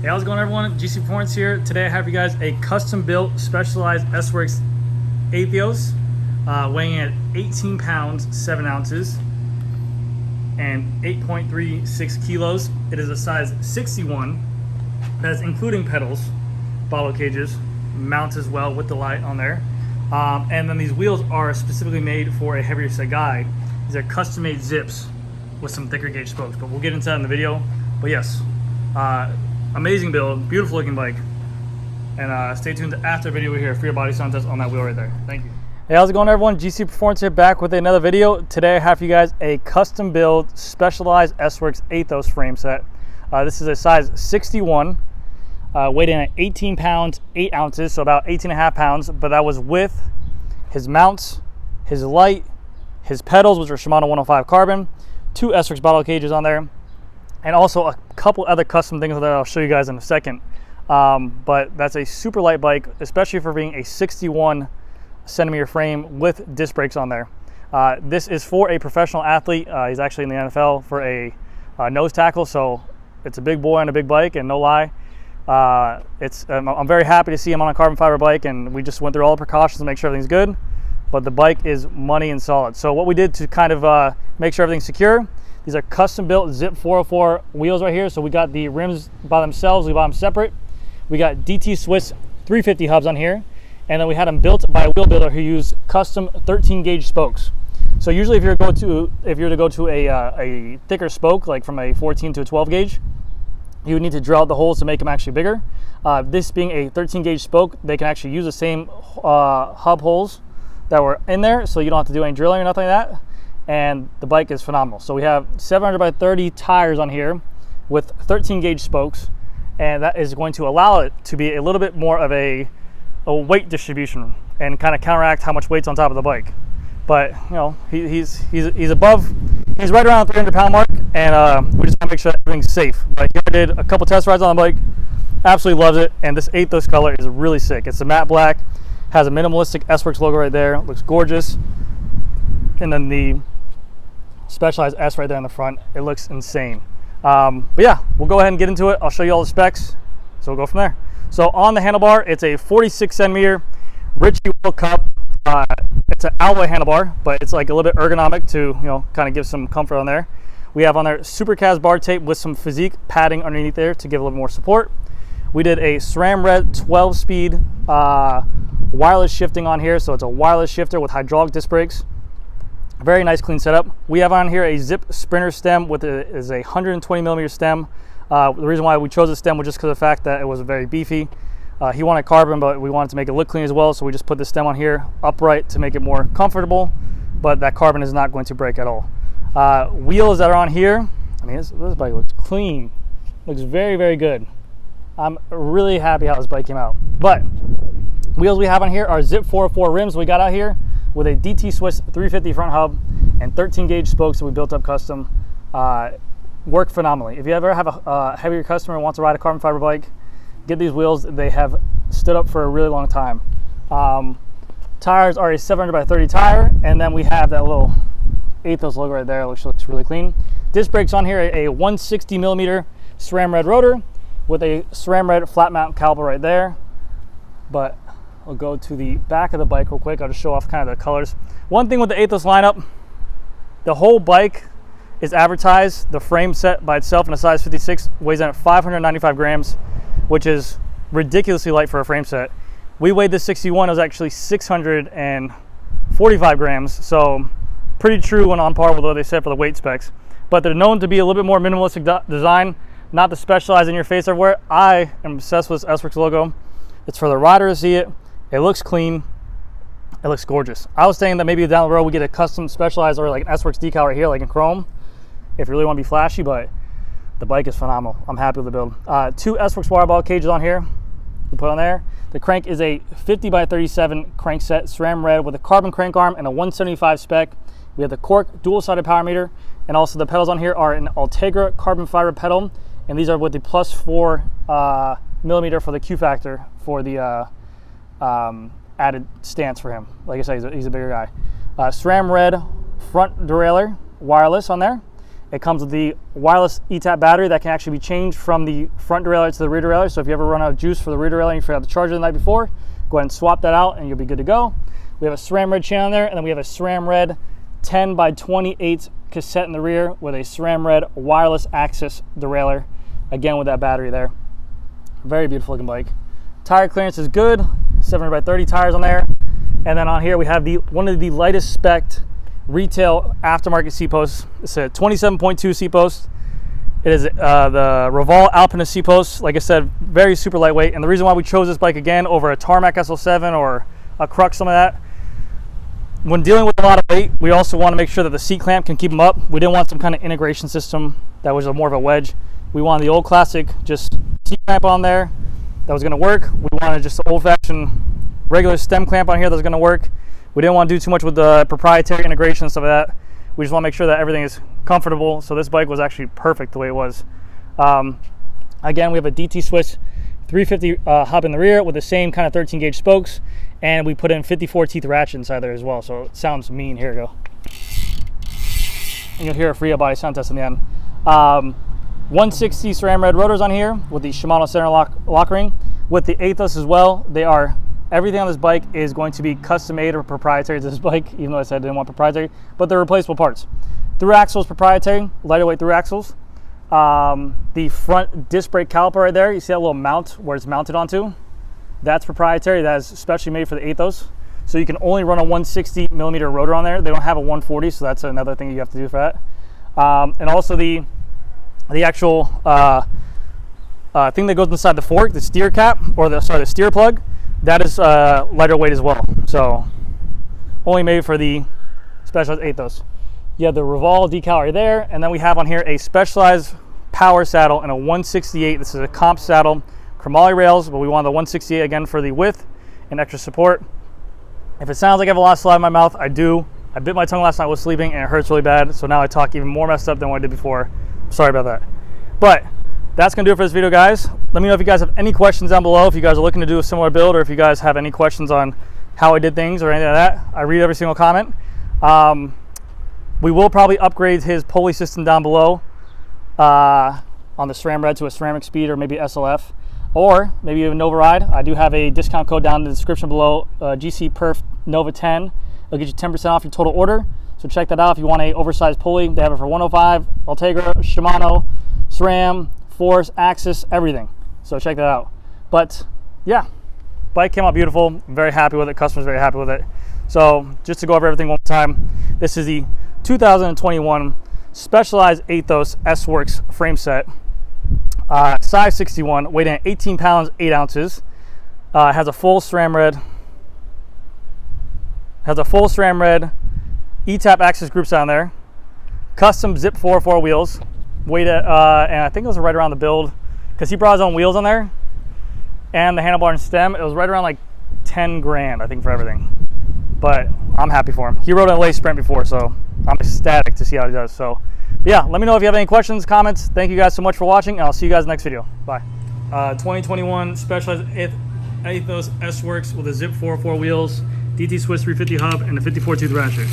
Hey, how's it going, everyone? GC Performance here. Today I have you guys a custom-built, specialized S-Works Aethos, weighing at 18 pounds, 7 ounces, and 8.36 kilos. It is a size 61. That's including pedals, bottle cages, mounts as well with the light on there. And then these wheels are specifically made for a heavier set guy. These are custom-made zips with some thicker gauge spokes, but we'll get into that in the video. But yes, amazing build, beautiful looking bike. And stay tuned after the video here for your body sound test on that wheel right there. Thank you. Hey, how's it going, everyone? GC Performance here, back with another video. Today I have for you guys a custom build, specialized S-Works Aethos frame set. This is a size 61, weighed in at 18 pounds, 8 ounces, so about 18.5 pounds, but that was with his mounts, his light, his pedals, which are Shimano 105 carbon, 2 S-Works bottle cages on there, and also a couple other custom things that I'll show you guys in a second. But that's a super light bike, especially for being a 61 centimeter frame with disc brakes on there. This is for a professional athlete. He's actually in the NFL for a nose tackle, so it's a big boy on a big bike, and no lie, I'm very happy to see him on a carbon fiber bike, and we just went through all the precautions to make sure everything's good, but the bike is money and solid. So what we did to kind of make sure everything's secure, these are custom built Zip 404 wheels right here. So we got the rims by themselves, we bought them separate. We got DT Swiss 350 hubs on here, and then we had them built by a wheel builder who used custom 13 gauge spokes. So usually if you're to go to a thicker spoke, like from a 14 to a 12 gauge, you would need to drill out the holes to make them actually bigger. This being a 13 gauge spoke, they can actually use the same hub holes that were in there, so you don't have to do any drilling or nothing like that. And the bike is phenomenal. So we have 700 by 30 tires on here with 13 gauge spokes, and that is going to allow it to be a little bit more of a weight distribution and kind of counteract how much weight's on top of the bike. But you know, he's right around the 300 pound mark, and we just want to make sure that everything's safe. But here I did a couple test rides on the bike, absolutely loves it, and this Aethos color is really sick. It's a matte black, has a minimalistic S-Works logo right there, looks gorgeous, and then the specialized S right there in the front, it looks insane. But yeah, we'll go ahead and get into it. I'll show you all the specs, so we'll go from there. So on the handlebar, it's a 46 centimeter Ritchie Wheel Cup. It's an alloy handlebar, but it's like a little bit ergonomic to, you know, kind of give some comfort on there. We have on there Supercast bar tape with some physique padding underneath there to give a little more support. We did a SRAM Red 12-speed wireless shifting on here, so it's a wireless shifter with hydraulic disc brakes. Very nice, clean setup. We have on here a Zip Sprinter stem with a 120 millimeter stem. The reason why we chose this stem was just because of the fact that it was very beefy. He wanted carbon, but we wanted to make it look clean as well, so we just put the stem on here upright to make it more comfortable, but that carbon is not going to break at all. Wheels that are on here, I mean, this bike looks clean. Looks very, very good. I'm really happy how this bike came out. But wheels we have on here are Zip 404 rims we got out here with a DT Swiss 350 front hub and 13 gauge spokes that we built up custom. Work phenomenally. If you ever have a heavier customer who wants to ride a carbon fiber bike, get these wheels. They have stood up for a really long time. Tires are a 700 by 30 tire, and then we have that little Aethos logo right there, which looks really clean. Disc brakes on here, a 160 millimeter SRAM Red rotor with a SRAM Red flat mount caliper right there. But I'll go to the back of the bike real quick. I'll just show off kind of the colors. One thing with the Aethos lineup, the whole bike is advertised, the frame set by itself in a size 56 weighs in at 595 grams, which is ridiculously light for a frame set. We weighed this 61, it was actually 645 grams, so pretty true and on par with what they said for the weight specs. But they're known to be a little bit more minimalistic design, not to specialize in your face everywhere. I am obsessed with this S-Works logo. It's for the rider to see it. It looks clean. It looks gorgeous. I was saying that maybe down the road we get a custom specialized or like an S-Works decal right here, like in chrome, if you really want to be flashy, but the bike is phenomenal. I'm happy with the build. 2 S-Works water bottle cages on here. We put on there. The crank is a 50 by 37 crank set, SRAM Red with a carbon crank arm and a 175 spec. We have the Cork dual-sided power meter, and also the pedals on here are an Ultegra carbon fiber pedal, and these are with the +4 millimeter for the Q factor for the added stance for him. Like I said, he's a bigger guy. SRAM Red front derailleur wireless on there, It comes with the wireless ETAP battery that can actually be changed from the front derailleur to the rear derailleur. So if you ever run out of juice for the rear derailleur and you forgot the charger the night before, go ahead and swap that out and you'll be good to go. We have a SRAM red channel there, and then we have a SRAM red 10 by 28 cassette in the rear with a SRAM red wireless access derailleur, again with that battery there. Very beautiful looking bike. Tire clearance is good, 700 by 30 tires on there. And then on here we have one of the lightest spec retail aftermarket seat posts. It's a 27.2 seat post. It is the Reval Alpinist seat post. Like I said, very super lightweight. And the reason why we chose this bike again over a Tarmac SL7 or a Crux, some of that, when dealing with a lot of weight, we also want to make sure that the seat clamp can keep them up. We didn't want some kind of integration system that was more of a wedge. We wanted the old classic, just seat clamp on there that was going to work. We wanted just the old-fashioned regular stem clamp on here that was going to work. We didn't want to do too much with the proprietary integration and stuff like that. We just want to make sure that everything is comfortable. So this bike was actually perfect the way it was. Again, we have a DT Swiss 350 hub in the rear with the same kind of 13 gauge spokes. And we put in 54 teeth ratchet inside there as well. So it sounds mean. Here we go. And you'll hear a free body sound test in the end. 160 SRAM red rotors on here with the Shimano center lock ring. With the Aethos as well, everything on this bike is going to be custom made or proprietary to this bike, even though I said I didn't want proprietary, but they're replaceable parts. Through axle is proprietary, lighter weight through axles. The front disc brake caliper right there, you see that little mount where it's mounted onto? That's proprietary. That is specially made for the Aethos. So you can only run a 160 millimeter rotor on there. They don't have a 140, so that's another thing you have to do for that. And also the actual thing that goes inside the fork, the steer cap, or the steer plug, that is lighter weight as well. So only made for the Specialized Aethos. You have the Reval decal right there, and then we have on here a Specialized power saddle and a 168. This is a comp saddle. Chromoly rails, but we want the 168 again for the width and extra support. If it sounds like I have a lot of slide in my mouth, I do. I bit my tongue last night while sleeping and it hurts really bad, so now I talk even more messed up than what I did before. Sorry about that. But that's gonna do it for this video, guys. Let me know if you guys have any questions down below, if you guys are looking to do a similar build, or if you guys have any questions on how I did things or anything like that. I read every single comment. We will probably upgrade his pulley system down below on the SRAM Red to a ceramic speed or maybe SLF. Or maybe even Nova Ride. I do have a discount code down in the description below, GC Perf Nova 10. It'll get you 10% off your total order. So check that out if you want a oversized pulley. They have it for 105, Ultegra, Shimano, SRAM, Force, Axis, everything. So check that out. But yeah, bike came out beautiful. I'm very happy with it. Customer's very happy with it. So just to go over everything one more time, this is the 2021 Specialized Aethos S-Works frame set. Size 61, weighing at 18 pounds, 8 ounces. Has a full SRAM red. ETAP access groups on there. Custom Zip 404 wheels. Weighed at, and I think it was right around the build, because he brought his own wheels on there. And the handlebar and stem, it was right around like 10 grand, I think, for everything. But I'm happy for him. He rode a late sprint before, so I'm ecstatic to see how he does. So yeah, let me know if you have any questions, comments. Thank you guys so much for watching, and I'll see you guys next video. Bye. 2021 Specialized Aethos S-Works with a Zip 404 wheels, DT Swiss 350 hub, and a 54 tooth ratchet.